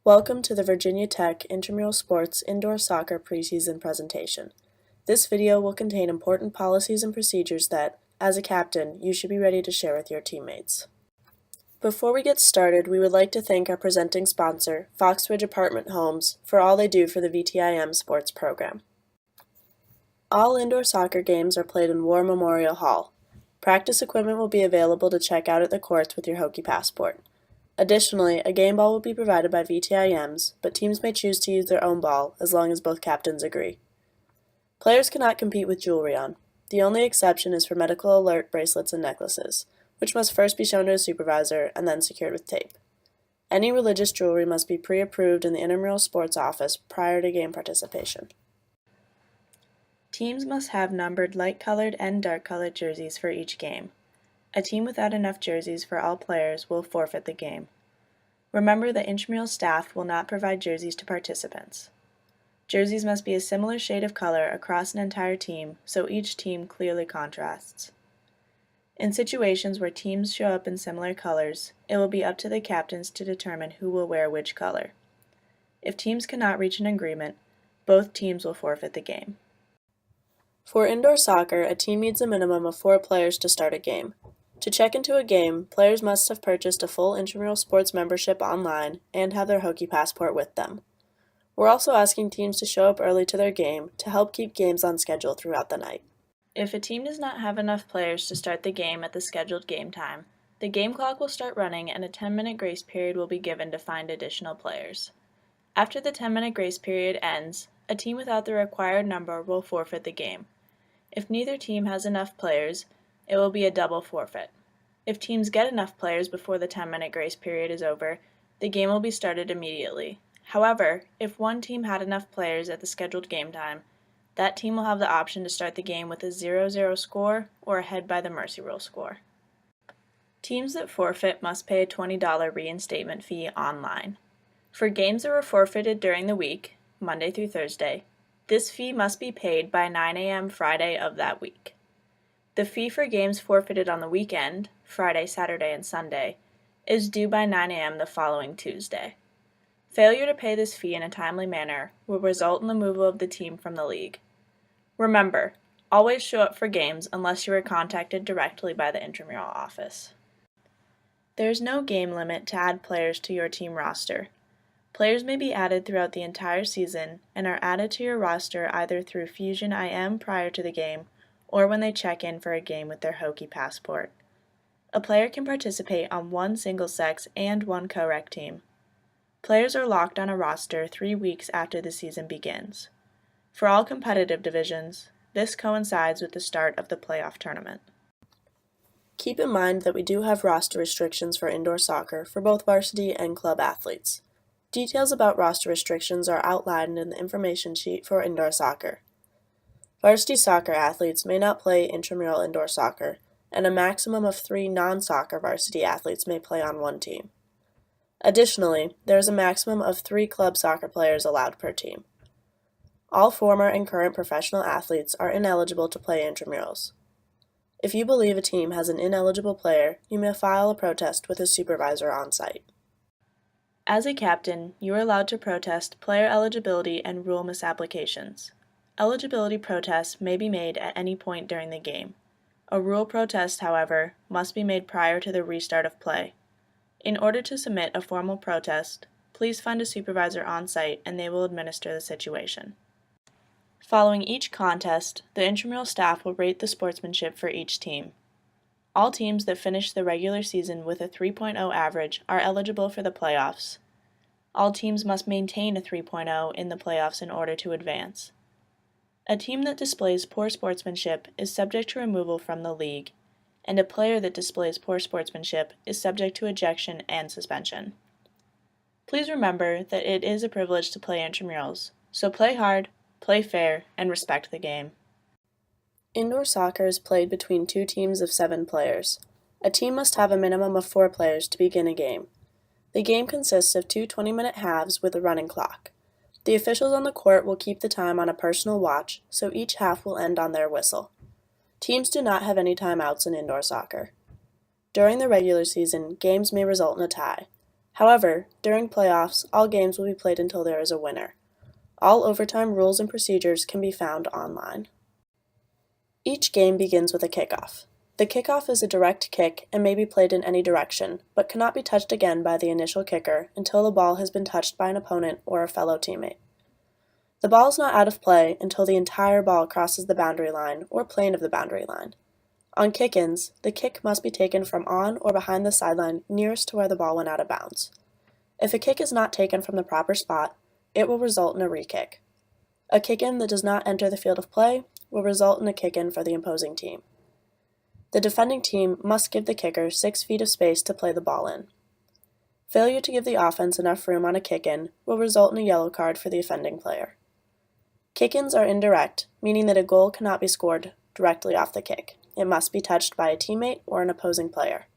Welcome to the Virginia Tech Intramural Sports Indoor Soccer Preseason presentation. This video will contain important policies and procedures that, as a captain, you should be ready to share with your teammates. Before we get started, we would like to thank our presenting sponsor, Foxbridge Apartment Homes, for all they do for the VTIM sports program. All indoor soccer games are played in War Memorial Hall. Practice equipment will be available to check out at the courts with your Hokie passport. Additionally, a game ball will be provided by VTIMs, but teams may choose to use their own ball as long as both captains agree. Players cannot compete with jewelry on. The only exception is for medical alert bracelets and necklaces, which must first be shown to a supervisor and then secured with tape. Any religious jewelry must be pre-approved in the Intramural Sports Office prior to game participation. Teams must have numbered light-colored and dark-colored jerseys for each game. A team without enough jerseys for all players will forfeit the game. Remember that intramural staff will not provide jerseys to participants. Jerseys must be a similar shade of color across an entire team so each team clearly contrasts. In situations where teams show up in similar colors, it will be up to the captains to determine who will wear which color. If teams cannot reach an agreement, both teams will forfeit the game. For indoor soccer, a team needs a minimum of 4 players to start a game. To check into a game, players must have purchased a full Intramural Sports membership online and have their Hokie passport with them. We're also asking teams to show up early to their game to help keep games on schedule throughout the night. If a team does not have enough players to start the game at the scheduled game time, the game clock will start running and a 10-minute grace period will be given to find additional players. After the 10-minute grace period ends, a team without the required number will forfeit the game. If neither team has enough players, it will be a double forfeit. If teams get enough players before the 10-minute grace period is over, the game will be started immediately. However, if one team had enough players at the scheduled game time, that team will have the option to start the game with a 0-0 score or ahead by the mercy rule score. Teams that forfeit must pay a $20 reinstatement fee online. For games that were forfeited during the week, Monday through Thursday, this fee must be paid by 9 a.m. Friday of that week. The fee for games forfeited on the weekend, Friday, Saturday, and Sunday, is due by 9 a.m. the following Tuesday. Failure to pay this fee in a timely manner will result in the removal of the team from the league. Remember, always show up for games unless you are contacted directly by the intramural office. There is no game limit to add players to your team roster. Players may be added throughout the entire season and are added to your roster either through Fusion IM prior to the game or when they check in for a game with their Hokie passport. A player can participate on one single-sex and one co-rec team. Players are locked on a roster 3 weeks after the season begins. For all competitive divisions, this coincides with the start of the playoff tournament. Keep in mind that we do have roster restrictions for indoor soccer for both varsity and club athletes. Details about roster restrictions are outlined in the information sheet for indoor soccer. Varsity soccer athletes may not play intramural indoor soccer, and a maximum of 3 non-soccer varsity athletes may play on one team. Additionally, there is a maximum of 3 club soccer players allowed per team. All former and current professional athletes are ineligible to play intramurals. If you believe a team has an ineligible player, you may file a protest with a supervisor on site. As a captain, you are allowed to protest player eligibility and rule misapplications. Eligibility protests may be made at any point during the game. A rule protest, however, must be made prior to the restart of play. In order to submit a formal protest, please find a supervisor on site and they will administer the situation. Following each contest, the intramural staff will rate the sportsmanship for each team. All teams that finish the regular season with a 3.0 average are eligible for the playoffs. All teams must maintain a 3.0 in the playoffs in order to advance. A team that displays poor sportsmanship is subject to removal from the league, and a player that displays poor sportsmanship is subject to ejection and suspension. Please remember that it is a privilege to play intramurals, so play hard, play fair, and respect the game. Indoor soccer is played between 2 teams of 7 players. A team must have a minimum of 4 players to begin a game. The game consists of 2 20-minute halves with a running clock. The officials on the court will keep the time on a personal watch, so each half will end on their whistle. Teams do not have any timeouts in indoor soccer. During the regular season, games may result in a tie. However, during playoffs, all games will be played until there is a winner. All overtime rules and procedures can be found online. Each game begins with a kickoff. The kickoff is a direct kick and may be played in any direction, but cannot be touched again by the initial kicker until the ball has been touched by an opponent or a fellow teammate. The ball is not out of play until the entire ball crosses the boundary line or plane of the boundary line. On kick-ins, the kick must be taken from on or behind the sideline nearest to where the ball went out of bounds. If a kick is not taken from the proper spot, it will result in a re-kick. A kick-in that does not enter the field of play will result in a kick-in for the opposing team. The defending team must give the kicker 6 feet of space to play the ball in. Failure to give the offense enough room on a kick-in will result in a yellow card for the offending player. Kick-ins are indirect, meaning that a goal cannot be scored directly off the kick. It must be touched by a teammate or an opposing player.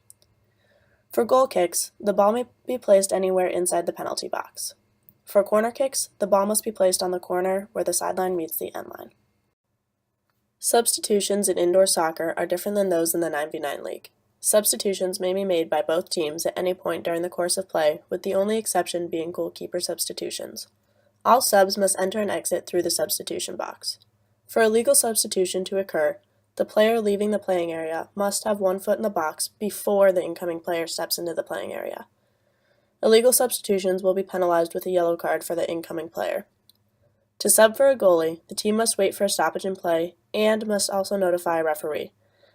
For goal kicks, the ball may be placed anywhere inside the penalty box. For corner kicks, the ball must be placed on the corner where the sideline meets the end line. Substitutions in indoor soccer are different than those in the 9v9 league. Substitutions may be made by both teams at any point during the course of play, with the only exception being goalkeeper substitutions. All subs must enter and exit through the substitution box. For a legal substitution to occur, the player leaving the playing area must have 1 foot in the box before the incoming player steps into the playing area. Illegal substitutions will be penalized with a yellow card for the incoming player. To sub for a goalie, the team must wait for a stoppage in play and must also notify a referee.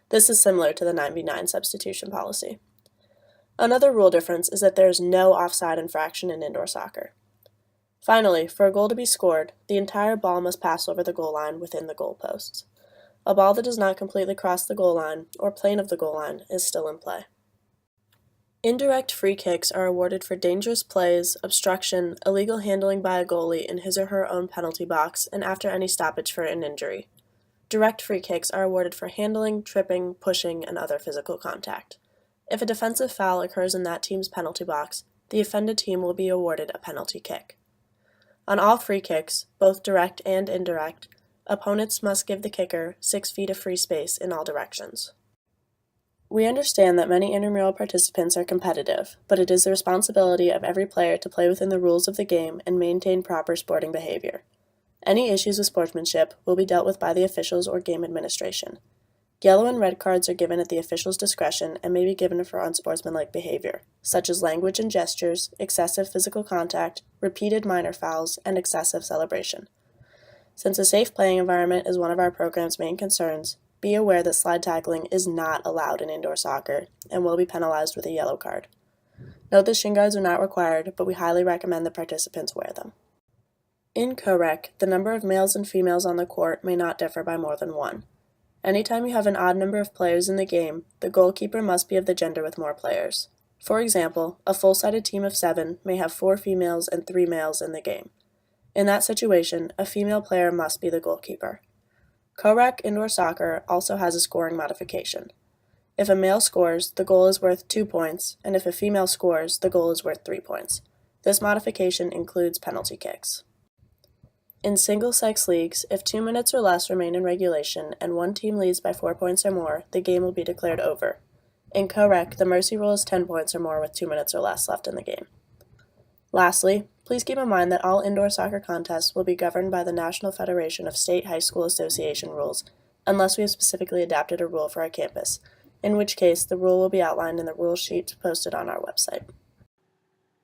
This is similar to the 9v9 substitution policy. Another rule difference is that there is no offside infraction in indoor soccer. Finally, for a goal to be scored, the entire ball must pass over the goal line within the goal posts. A ball that does not completely cross the goal line or plane of the goal line is still in play. Indirect free kicks are awarded for dangerous plays, obstruction, illegal handling by a goalie in his or her own penalty box, and after any stoppage for an injury. Direct free kicks are awarded for handling, tripping, pushing, and other physical contact. If a defensive foul occurs in that team's penalty box, the offended team will be awarded a penalty kick. On all free kicks, both direct and indirect, opponents must give the kicker 6 feet of free space in all directions. We understand that many intramural participants are competitive, but it is the responsibility of every player to play within the rules of the game and maintain proper sporting behavior. Any issues with sportsmanship will be dealt with by the officials or game administration. Yellow and red cards are given at the official's discretion and may be given for unsportsmanlike behavior, such as language and gestures, excessive physical contact, repeated minor fouls, and excessive celebration. Since a safe playing environment is one of our program's main concerns, be aware that slide tackling is not allowed in indoor soccer and will be penalized with a yellow card. Note that shin guards are not required, but we highly recommend that participants wear them. In co-rec, the number of males and females on the court may not differ by more than 1. Anytime you have an odd number of players in the game, the goalkeeper must be of the gender with more players. For example, a full-sided team of 7 may have 4 females and 3 males in the game. In that situation, a female player must be the goalkeeper. Co-rec indoor soccer also has a scoring modification. If a male scores, the goal is worth 2 points, and if a female scores, the goal is worth 3 points. This modification includes penalty kicks. In single-sex leagues, if 2 minutes or less remain in regulation and one team leads by 4 points or more, the game will be declared over. In co-rec, the mercy rule is 10 points or more with 2 minutes or less left in the game. Lastly, please keep in mind that all indoor soccer contests will be governed by the National Federation of State High School Association rules, unless we have specifically adapted a rule for our campus, in which case the rule will be outlined in the rule sheet posted on our website.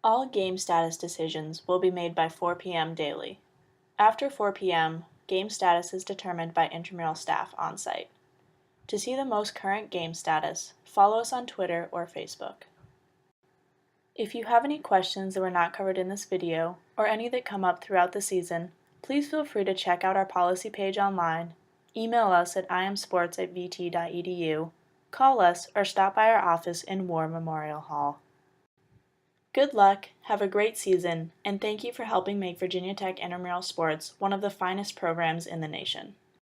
All game status decisions will be made by 4 p.m. daily. After 4 p.m., game status is determined by intramural staff on site. To see the most current game status, follow us on Twitter or Facebook. If you have any questions that were not covered in this video, or any that come up throughout the season, please feel free to check out our policy page online, email us at imsports@vt.edu, call us, or stop by our office in War Memorial Hall. Good luck, have a great season, and thank you for helping make Virginia Tech Intramural Sports one of the finest programs in the nation.